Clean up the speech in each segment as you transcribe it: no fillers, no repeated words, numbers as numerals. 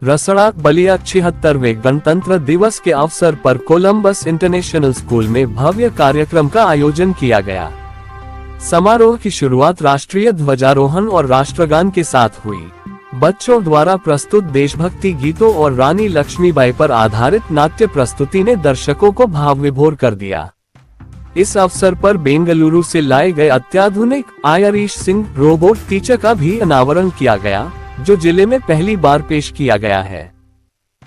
रसड़ा बलिया 76वें गणतंत्र दिवस के अवसर पर कोलंबस इंटरनेशनल स्कूल में भव्य कार्यक्रम का आयोजन किया गया। समारोह की शुरुआत राष्ट्रीय ध्वजारोहण और राष्ट्रगान के साथ हुई। बच्चों द्वारा प्रस्तुत देशभक्ति गीतों और रानी लक्ष्मीबाई पर आधारित नाट्य प्रस्तुति ने दर्शकों को भाव विभोर कर दिया। इस अवसर पर बेंगलुरु से लाए गए अत्याधुनिक आयरिश सिंह रोबोट टीचर का भी अनावरण किया गया, जो जिले में पहली बार पेश किया गया है।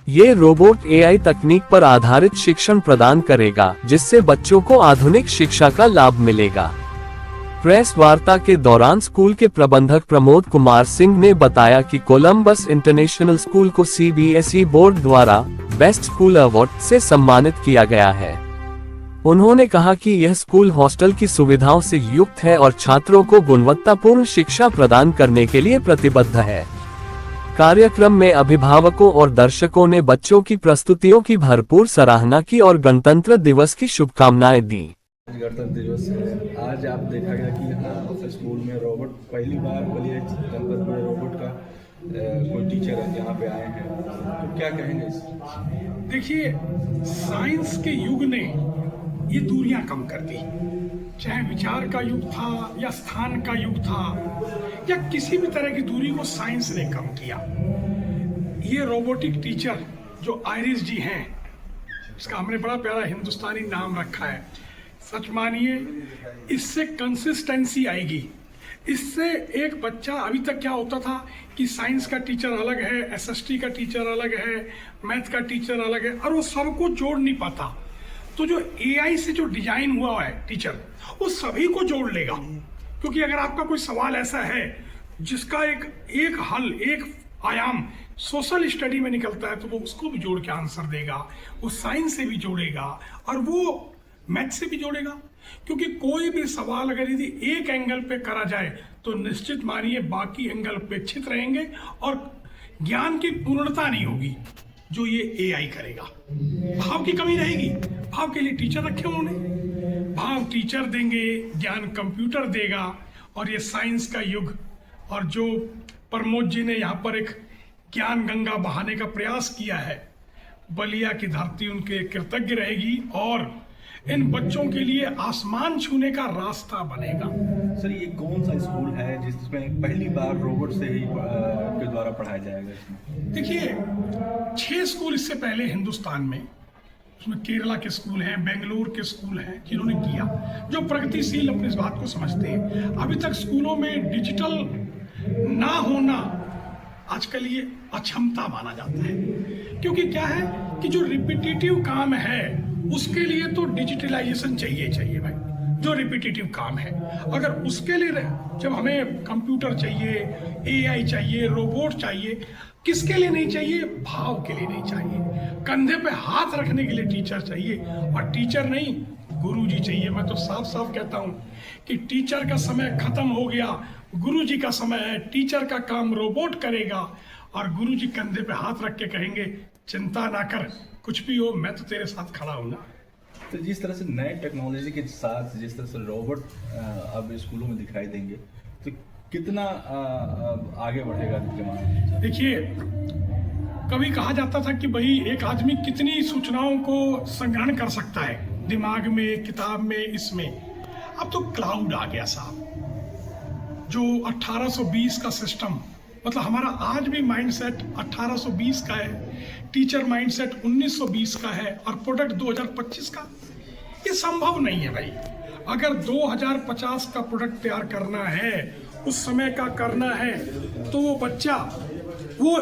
ये रोबोट एआई तकनीक पर आधारित शिक्षण प्रदान करेगा, जिससे बच्चों को आधुनिक शिक्षा का लाभ मिलेगा। प्रेस वार्ता के दौरान स्कूल के प्रबंधक प्रमोद कुमार सिंह ने बताया कि कोलंबस इंटरनेशनल स्कूल को सीबीएसई बोर्ड द्वारा बेस्ट स्कूल अवार्ड से सम्मानित किया गया है। उन्होंने कहा कि यह स्कूल हॉस्टल की सुविधाओं से युक्त है और छात्रों को गुणवत्तापूर्ण शिक्षा प्रदान करने के लिए प्रतिबद्ध है। कार्यक्रम में अभिभावकों और दर्शकों ने बच्चों की प्रस्तुतियों की भरपूर सराहना की और गणतंत्र दिवस की शुभकामनाएं दी। गणतंत्र दिवस है, आज आप देखा गया कि यहाँ स्कूल में रोबोट पहली बार बलिया जनपद में रोबोट का कोई टीचर है यहाँ पे आए हैं, तो क्या कहेंगे? देखिए, साइंस के युग ने ये दूरियां कम कर दी। चाहे विचार का युग था या स्थान का युग था या किसी भी तरह की दूरी को साइंस ने कम किया। ये रोबोटिक टीचर जो आयरिश जी हैं, इसका हमने बड़ा प्यारा हिंदुस्तानी नाम रखा है। सच मानिए, इससे कंसिस्टेंसी आएगी। इससे एक बच्चा, अभी तक क्या होता था कि साइंस का टीचर अलग है, एसएसटी का टीचर अलग है, मैथ का टीचर अलग है, और वो सबको जोड़ नहीं पाता। तो जो एआई से जो डिजाइन हुआ है टीचर, वो सभी को जोड़ लेगा। क्योंकि अगर आपका कोई सवाल ऐसा है जिसका एक हल, एक आयाम सोशल स्टडी में निकलता है, तो वो उसको भी जोड़ के आंसर देगा, वो साइंस से भी जोड़ेगा और वो मैथ से भी जोड़ेगा। क्योंकि कोई भी सवाल अगर यदि एक एंगल पे करा जाए तो निश्चित मानिए बाकी एंगल अपेक्षित रहेंगे और ज्ञान की पूर्णता नहीं होगी जो ये एआई करेगा। भाव की कमी रहेगी। भाव के लिए टीचर रखे उन्होंने, भाव टीचर देंगे, ज्ञान कंप्यूटर देगा। और ये साइंस का युग, और जो प्रमोद जी ने यहाँ पर एक ज्ञान गंगा बहाने का प्रयास किया है, बलिया की धरती उनके कृतज्ञ रहेगी और इन बच्चों के लिए आसमान छूने का रास्ता बनेगा। सर, ये कौन सा स्कूल है जिसमें पहली बार रोबोट से ही के द्वारा पढ़ाया जाएगा? देखिए, 6 स्कूल इससे पहले हिंदुस्तान में, उसमें केरला के स्कूल हैं, बेंगलुरु के स्कूल हैं, जिन्होंने किया, जो प्रगतिशील अपनी इस बात को समझते हैं। अभी तक स्कूलों में डिजिटल ना होना आजकल ये अक्षमता माना जाता है। क्योंकि क्या है कि जो रिपीटेटिव काम है उसके लिए तो डिजिटलाइजेशन चाहिए भाई। जो रिपीटेटिव काम है, अगर उसके लिए जब हमें कंप्यूटर चाहिए, एआई चाहिए, रोबोट चाहिए, किसके लिए नहीं चाहिए? भाव के लिए नहीं चाहिए। कंधे पे हाथ रखने के लिए टीचर चाहिए, और टीचर नहीं, गुरुजी चाहिए। मैं तो साफ साफ कहता हूं कि टीचर का समय खत्म हो गया, गुरुजी का समय है। टीचर का काम रोबोट करेगा और गुरुजी कंधे पे हाथ रख के कहेंगे, चिंता ना कर, कुछ भी हो मैं तो तेरे साथ खड़ा हूँ ना। तो जिस तरह से नए टेक्नोलॉजी के साथ जिस तरह से रोबोट अब स्कूलों में दिखाई देंगे, तो कितना आगे बढ़ेगा जमाना? देखिए, कभी कहा जाता था कि भाई एक आदमी कितनी सूचनाओं को संग्रहण कर सकता है, दिमाग में, किताब में, इसमें। अब तो क्लाउड आ गया साहब। जो 1820 का सिस्टम, मतलब हमारा आज भी माइंडसेट 1820 का है, टीचर माइंडसेट 1920 का है, और प्रोडक्ट 2025 का। ये संभव नहीं है भाई। अगर 2050 का प्रोडक्ट तैयार करना है, उस समय का करना है, तो वो बच्चा वो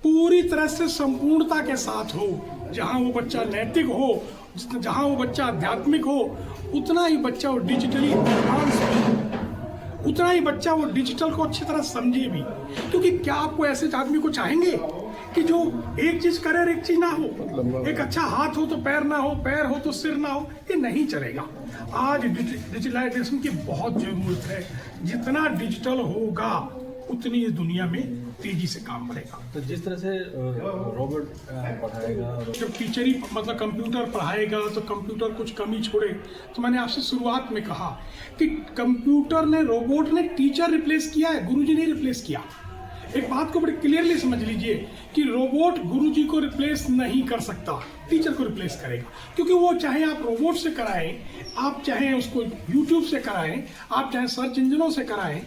पूरी तरह से संपूर्णता के साथ हो। जहाँ वो बच्चा नैतिक हो, जहाँ वो बच्चा आध्यात्मिक हो, उतना ही बच्चा वो डिजिटली एडवांस हो, उतना ही बच्चा वो डिजिटल को अच्छी तरह समझे भी। क्योंकि क्या आपको ऐसे आदमी को चाहेंगे कि जो एक चीज करे और एक चीज ना हो? एक अच्छा हाथ हो तो पैर ना हो, पैर हो तो सिर ना हो, ये नहीं चलेगा। आज डिजिटलाइजेशन की बहुत जरूरत है। जितना डिजिटल होगा उतनी इस दुनिया में तेजी से काम बढ़ेगा। तो जिस तरह से रोबोट पढ़ाएगा, जब टीचर ही मतलब कंप्यूटर पढ़ाएगा तो कंप्यूटर कुछ कमी छोड़े। तो मैंने आपसे शुरुआत में कहा कि कंप्यूटर ने, रोबोट ने टीचर रिप्लेस किया है, गुरुजी ने रिप्लेस किया। एक बात को बड़ी क्लियरली समझ लीजिए कि रोबोट गुरुजी को रिप्लेस नहीं कर सकता, टीचर को रिप्लेस करेगा। क्योंकि वो चाहे आप रोबोट से कराएं, आप चाहे उसको यूट्यूब से कराएं, आप चाहे सर्च इंजनों से कराएं,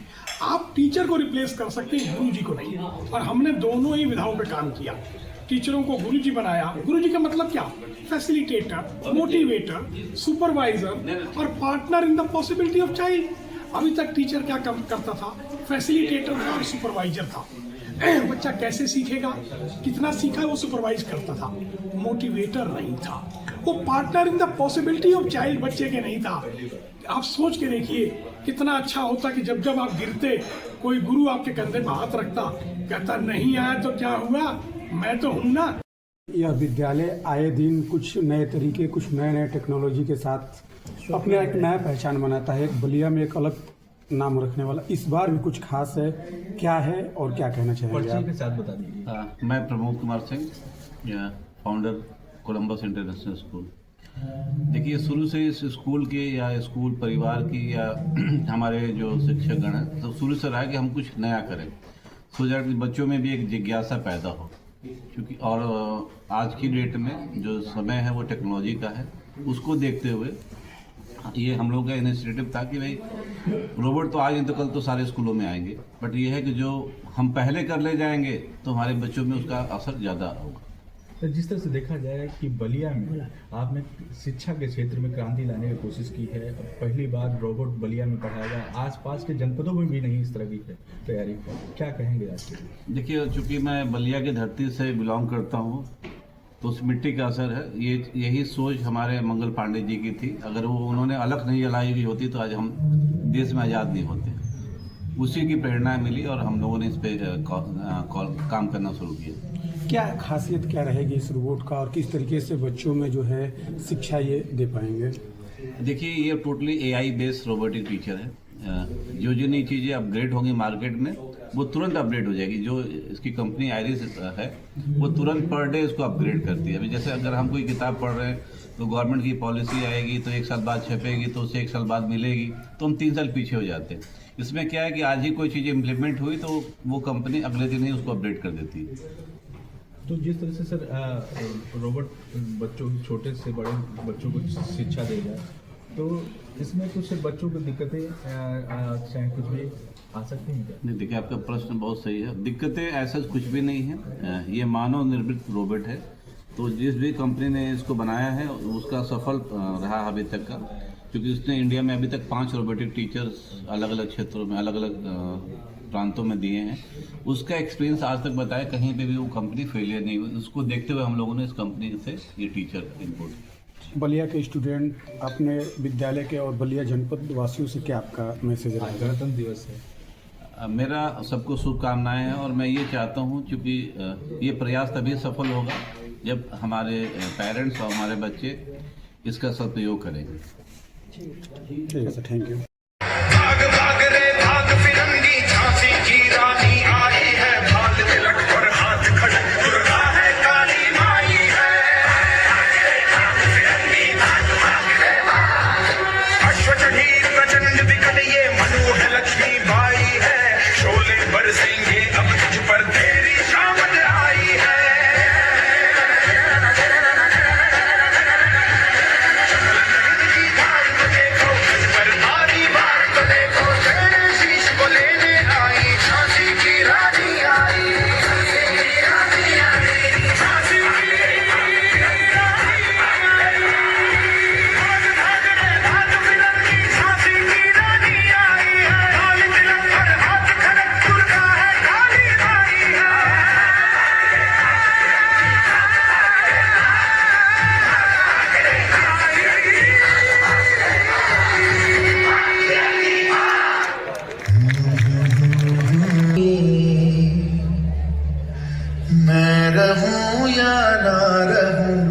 आप टीचर को रिप्लेस कर सकते हैं, गुरुजी को नहीं। और हमने दोनों ही विधाओं पे काम किया। टीचरों को गुरुजी बनाया। गुरुजी का मतलब क्या? फैसिलिटेटर, मोटिवेटर, सुपरवाइजर और partner in the possibility of child. अभी तक टीचर क्या काम करता था? फैसिलिटेटर था और सुपरवाइजर था। बच्चा कैसे सीखेगा, कितना सीखा, वो सुपरवाइज करता था, मोटिवेटर नहीं था। वो partner in the possibility of child बच्चे के नहीं था। आप सोच के देखिए कितना अच्छा होता कि जब जब आप गिरते, कोई गुरु आपके कंधे पर हाथ रखता, कहता नहीं आया तो क्या हुआ, मैं तो हूं ना। यह विद्यालय आए दिन कुछ नए तरीके, कुछ नए नए टेक्नोलॉजी के साथ अपने एक नया पहचान बनाता है। एक बलिया में एक अलग नाम रखने वाला इस बार भी कुछ खास है, क्या है और क्या कहना चाहेंगे आप? के साथ बता दीजिए। मैं Pramod Kumar Singh, founder Columbus international school. देखिए, शुरू से इस स्कूल के या स्कूल परिवार की या हमारे जो शिक्षकगण हैं, तो शुरू से रहा है कि हम कुछ नया करें, सो दैट बच्चों में भी एक जिज्ञासा पैदा हो। क्योंकि और आज की डेट में जो समय है वो टेक्नोलॉजी का है, उसको देखते हुए ये हम लोग का इनिशिएटिव था कि भाई रोबोट तो आज नहीं तो कल तो सारे स्कूलों में आएंगे, बट ये है कि जो हम पहले कर ले जाएंगे तो हमारे बच्चों में उसका असर ज़्यादा होगा। तो जिस तरह से देखा जाए कि बलिया में आपने शिक्षा के क्षेत्र में क्रांति लाने की कोशिश की है, पहली बार रोबोट बलिया में पढ़ाया गया, आसपास के जनपदों में भी नहीं इस तरह की तैयारी, क्या कहेंगे आज के लिए? देखिए, चूँकि मैं बलिया की धरती से बिलोंग करता हूँ, तो उस मिट्टी का असर है। यही सोच हमारे मंगल पांडे जी की थी। अगर वो उन्होंने अलग नहीं जलाई हुई होती तो आज हम देश में आज़ाद नहीं होते। उसी की प्रेरणा मिली और हम लोगों ने इस पे काम करना शुरू किया। क्या खासियत क्या रहेगी इस रोबोट का और किस तरीके से बच्चों में जो है शिक्षा ये दे पाएंगे? देखिए, ये totally AI based robotic teacher है। जो जो नई चीज़ें अपग्रेड होंगी मार्केट में, वो तुरंत अपडेट हो जाएगी। जो इसकी कंपनी आयरिस है, वो तुरंत पर डे इसको अपग्रेड करती है। अभी जैसे अगर हम कोई किताब पढ़ रहे हैं तो गवर्नमेंट की पॉलिसी आएगी तो 1 साल बाद छपेगी, तो उसे 1 साल बाद मिलेगी, तो हम 3 साल पीछे हो जाते हैं। इसमें क्या है कि आज ही कोई चीज़ इम्प्लीमेंट हुई तो वो कंपनी अगले दिन ही उसको अपडेट कर देती है। तो जिस तरह से सर रोबोट बच्चों, छोटे से बड़े बच्चों को शिक्षा देगा, तो इसमें कुछ बच्चों को दिक्कतें चाहे कुछ भी आ सकती हैं क्या? नहीं, देखिए, आपका प्रश्न बहुत सही है। दिक्कतें ऐसा कुछ भी नहीं है। ये मानव निर्मित रोबोट है, तो जिस भी कंपनी ने इसको बनाया है उसका सफल रहा अभी तक का, क्योंकि उसने इंडिया में अभी तक 5 रोबोटिक टीचर्स अलग अलग क्षेत्रों में, अलग अलग प्रांतों में दिए हैं। उसका एक्सपीरियंस आज तक बताया, कहीं पे भी वो कंपनी फेलियर नहीं हुई। उसको देखते हुए हम लोगों ने इस कंपनी से ये टीचर इनपुट। बलिया के स्टूडेंट अपने विद्यालय के और बलिया जनपद वासियों से क्या आपका मैसेज रहेगा? गणतंत्र दिवस है, मेरा सबको शुभकामनाएं हैं और मैं ये चाहता हूं, क्योंकि ये प्रयास तभी सफल होगा जब हमारे पेरेंट्स और हमारे बच्चे इसका सदुपयोग करेंगे। ठीक है सर, थैंक यू। भाग भाग रे भाग फिरंगी झांसी की रानी आई है, भाल तिलक और हाथ खड़े दुर्गा है, काली माई है। अश्व चढ़ी प्रचंड विकट ये मनु है, लक्ष्मी बाई है। शोले बरसेंगे अब तुझ पर, तेरी शामत आई है। मैं रहूं या ना रहूं,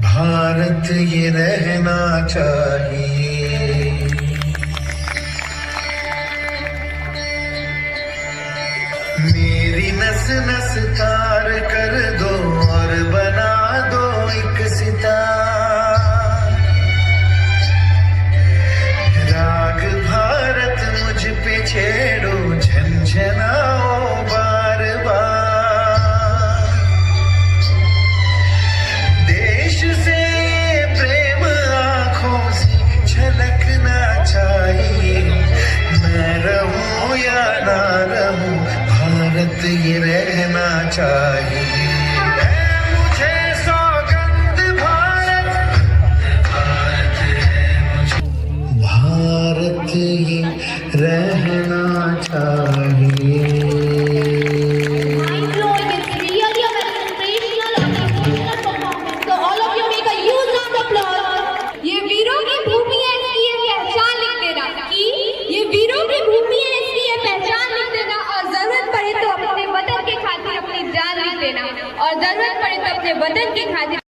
भारत ये रहना चाहिए। मेरी नस नस तार कर दो और बना दो एक सितार। राग भारत मुझ पे छेड़ो, झनझनाओ ये रहना चाहिए। है मुझे सौगंध भारत, भारत ये रहना चाहिए। Mind-blowing, it's really a very inspirational and emotional performance. So all of you make a huge round of applause. ये वीरों की भूमि है, इसकी ये पहचान लिख देना कि ये वीरों की भूमि है, इसकी ये पहचान लिख देना, और जरूरत पड़े तो अपने वतन के खातिर अपनी जान लिख देना, और जरूरत पड़े तो अपने वतन के खातिर